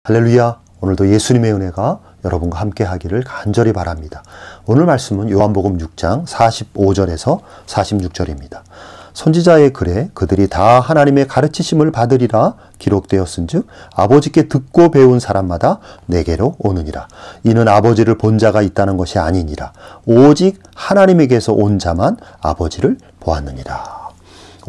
할렐루야. 오늘도 예수님의 은혜가 여러분과 함께 하기를 간절히 바랍니다. 오늘 말씀은 요한복음 6장 45절에서 46절입니다. 선지자의 글에 그들이 다 하나님의 가르치심을 받으리라 기록되었은즉 아버지께 듣고 배운 사람마다 내게로 오느니라. 이는 아버지를 본 자가 있다는 것이 아니니라. 오직 하나님에게서 온 자만 아버지를 보았느니라.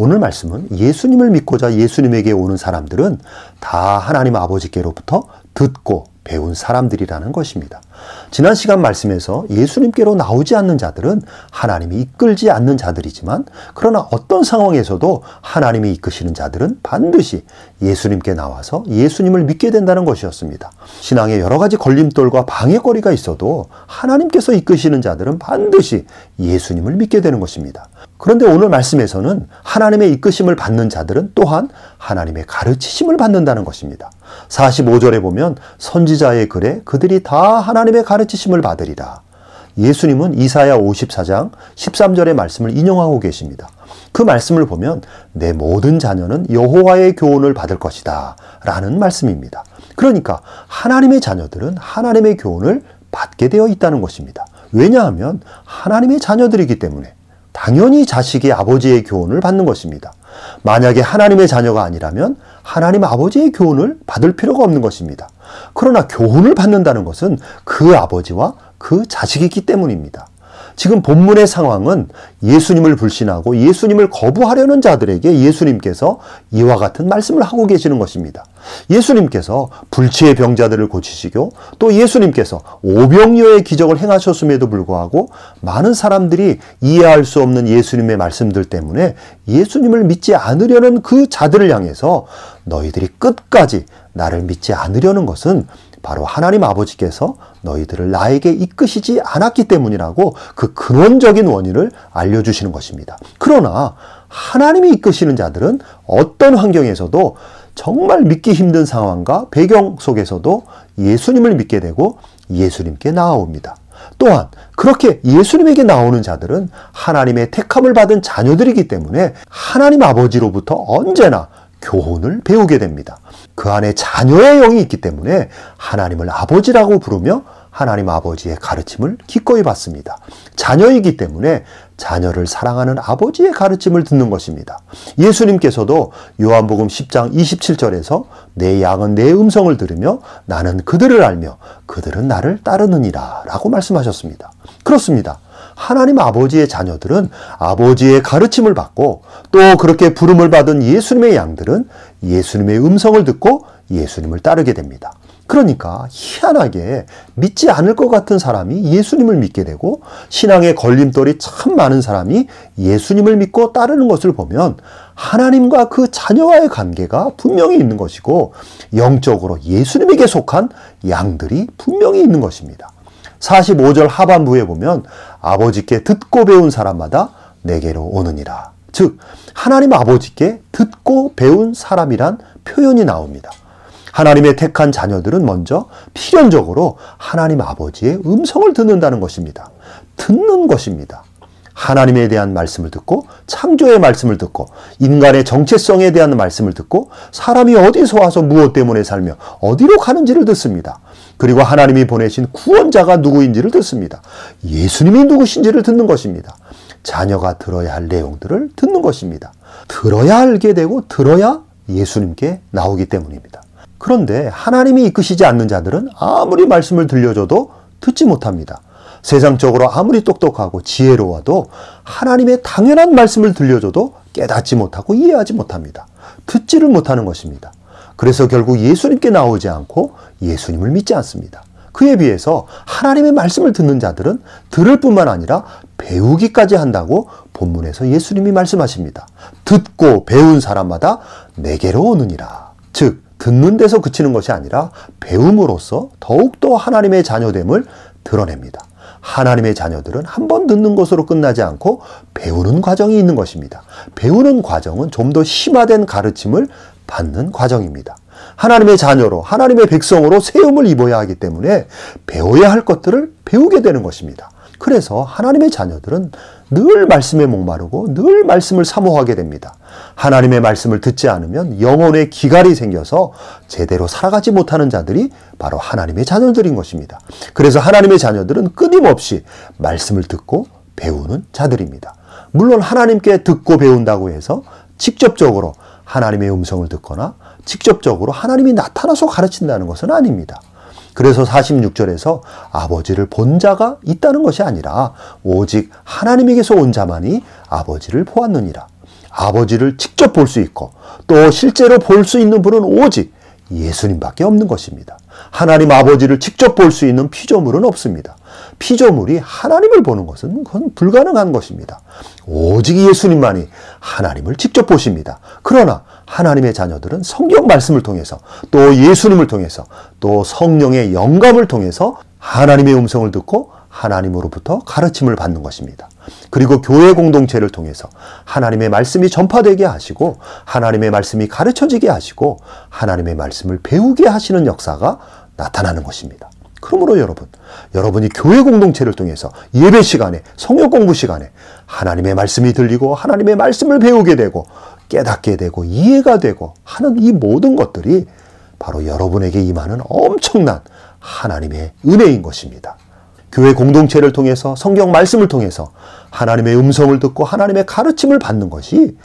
오늘 말씀은 예수님을 믿고자 예수님에게 오는 사람들은 다 하나님 아버지께로부터 듣고 배운 사람들이라는 것입니다. 지난 시간 말씀에서 예수님께로 나오지 않는 자들은 하나님이 이끌지 않는 자들이지만, 그러나 어떤 상황에서도 하나님이 이끄시는 자들은 반드시 예수님께 나와서 예수님을 믿게 된다는 것이었습니다. 신앙에 여러 가지 걸림돌과 방해거리가 있어도 하나님께서 이끄시는 자들은 반드시 예수님을 믿게 되는 것입니다. 그런데 오늘 말씀에서는 하나님의 이끄심을 받는 자들은 또한 하나님의 가르치심을 받는다는 것입니다. 45절에 보면 선지자의 글에 그들이 다 하나님의 가르치심을 받으리라. 예수님은 이사야 54장 13절의 말씀을 인용하고 계십니다. 그 말씀을 보면 내 모든 자녀는 여호와의 교훈을 받을 것이다 라는 말씀입니다. 그러니까 하나님의 자녀들은 하나님의 교훈을 받게 되어 있다는 것입니다. 왜냐하면 하나님의 자녀들이기 때문에 당연히 자식이 아버지의 교훈을 받는 것입니다. 만약에 하나님의 자녀가 아니라면 하나님 아버지의 교훈을 받을 필요가 없는 것입니다. 그러나 교훈을 받는다는 것은 그 아버지와 그 자식이기 때문입니다. 지금 본문의 상황은 예수님을 불신하고 예수님을 거부하려는 자들에게 예수님께서 이와 같은 말씀을 하고 계시는 것입니다. 예수님께서 불치의 병자들을 고치시고 또 예수님께서 오병이어의 기적을 행하셨음에도 불구하고 많은 사람들이 이해할 수 없는 예수님의 말씀들 때문에 예수님을 믿지 않으려는 그 자들을 향해서 너희들이 끝까지 나를 믿지 않으려는 것은 바로 하나님 아버지께서 너희들을 나에게 이끄시지 않았기 때문이라고 그 근원적인 원인을 알려주시는 것입니다. 그러나 하나님이 이끄시는 자들은 어떤 환경에서도 정말 믿기 힘든 상황과 배경 속에서도 예수님을 믿게 되고 예수님께 나아옵니다. 또한 그렇게 예수님에게 나오는 자들은 하나님의 택함을 받은 자녀들이기 때문에 하나님 아버지로부터 언제나 교훈을 배우게 됩니다. 그 안에 자녀의 영이 있기 때문에 하나님을 아버지라고 부르며 하나님 아버지의 가르침을 기꺼이 받습니다. 자녀이기 때문에 자녀를 사랑하는 아버지의 가르침을 듣는 것입니다. 예수님께서도 요한복음 10장 27절에서 내 양은 내 음성을 들으며 나는 그들을 알며 그들은 나를 따르느니라 라고 말씀하셨습니다. 그렇습니다. 하나님 아버지의 자녀들은 아버지의 가르침을 받고 또 그렇게 부름을 받은 예수님의 양들은 예수님의 음성을 듣고 예수님을 따르게 됩니다. 그러니까 희한하게 믿지 않을 것 같은 사람이 예수님을 믿게 되고 신앙의 걸림돌이 참 많은 사람이 예수님을 믿고 따르는 것을 보면 하나님과 그 자녀와의 관계가 분명히 있는 것이고 영적으로 예수님에게 속한 양들이 분명히 있는 것입니다. 45절 하반부에 보면 아버지께 듣고 배운 사람마다 내게로 오느니라. 즉 하나님 아버지께 듣고 배운 사람이란 표현이 나옵니다. 하나님의 택한 자녀들은 먼저 필연적으로 하나님 아버지의 음성을 듣는다는 것입니다. 듣는 것입니다. 하나님에 대한 말씀을 듣고 창조의 말씀을 듣고 인간의 정체성에 대한 말씀을 듣고 사람이 어디서 와서 무엇 때문에 살며 어디로 가는지를 듣습니다. 그리고 하나님이 보내신 구원자가 누구인지를 듣습니다. 예수님이 누구신지를 듣는 것입니다. 자녀가 들어야 할 내용들을 듣는 것입니다. 들어야 알게 되고 들어야 예수님께 나오기 때문입니다. 그런데 하나님이 이끄시지 않는 자들은 아무리 말씀을 들려줘도 듣지 못합니다. 세상적으로 아무리 똑똑하고 지혜로워도 하나님의 당연한 말씀을 들려줘도 깨닫지 못하고 이해하지 못합니다. 듣지를 못하는 것입니다. 그래서 결국 예수님께 나오지 않고 예수님을 믿지 않습니다. 그에 비해서 하나님의 말씀을 듣는 자들은 들을 뿐만 아니라 배우기까지 한다고 본문에서 예수님이 말씀하십니다. 듣고 배운 사람마다 내게로 오느니라. 즉 듣는 데서 그치는 것이 아니라 배움으로써 더욱더 하나님의 자녀됨을 드러냅니다. 하나님의 자녀들은 한 번 듣는 것으로 끝나지 않고 배우는 과정이 있는 것입니다. 배우는 과정은 좀 더 심화된 가르침을 받는 과정입니다. 하나님의 자녀로 하나님의 백성으로 세움을 입어야 하기 때문에 배워야 할 것들을 배우게 되는 것입니다. 그래서 하나님의 자녀들은 늘 말씀에 목마르고 늘 말씀을 사모하게 됩니다. 하나님의 말씀을 듣지 않으면 영혼의 기갈이 생겨서 제대로 살아가지 못하는 자들이 바로 하나님의 자녀들인 것입니다. 그래서 하나님의 자녀들은 끊임없이 말씀을 듣고 배우는 자들입니다. 물론 하나님께 듣고 배운다고 해서 직접적으로 하나님의 음성을 듣거나 직접적으로 하나님이 나타나서 가르친다는 것은 아닙니다. 그래서 46절에서 아버지를 본 자가 있다는 것이 아니라 오직 하나님에게서 온 자만이 아버지를 보았느니라. 아버지를 직접 볼 수 있고 또 실제로 볼 수 있는 분은 오직 예수님밖에 없는 것입니다. 하나님 아버지를 직접 볼 수 있는 피조물은 없습니다. 피조물이 하나님을 보는 것은 그건 불가능한 것입니다. 오직 예수님만이 하나님을 직접 보십니다. 그러나 하나님의 자녀들은 성경 말씀을 통해서 또 예수님을 통해서 또 성령의 영감을 통해서 하나님의 음성을 듣고 하나님으로부터 가르침을 받는 것입니다. 그리고 교회 공동체를 통해서 하나님의 말씀이 전파되게 하시고 하나님의 말씀이 가르쳐지게 하시고 하나님의 말씀을 배우게 하시는 역사가 나타나는 것입니다. 그러므로 여러분이 교회 공동체를 통해서 예배 시간에 성경 공부 시간에 하나님의 말씀이 들리고 하나님의 말씀을 배우게 되고 깨닫게 되고 이해가 되고 하는 이 모든 것들이 바로 여러분에게 임하는 엄청난 하나님의 은혜인 것입니다. 교회 공동체를 통해서 성경 말씀을 통해서 하나님의 음성을 듣고 하나님의 가르침을 받는 것이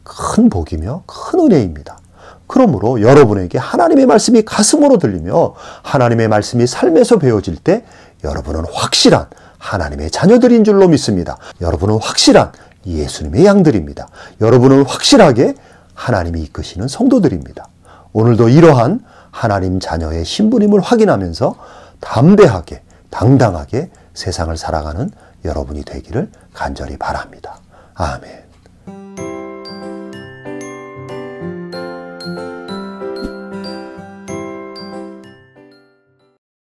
큰 복이며 큰 은혜입니다. 그러므로 여러분에게 하나님의 말씀이 가슴으로 들리며 하나님의 말씀이 삶에서 배워질 때 여러분은 확실한 하나님의 자녀들인 줄로 믿습니다. 여러분은 확실한 예수님의 양들입니다. 여러분은 확실하게 하나님이 이끄시는 성도들입니다. 오늘도 이러한 하나님 자녀의 신분임을 확인하면서 담대하게 당당하게 세상을 살아가는 여러분이 되기를 간절히 바랍니다. 아멘.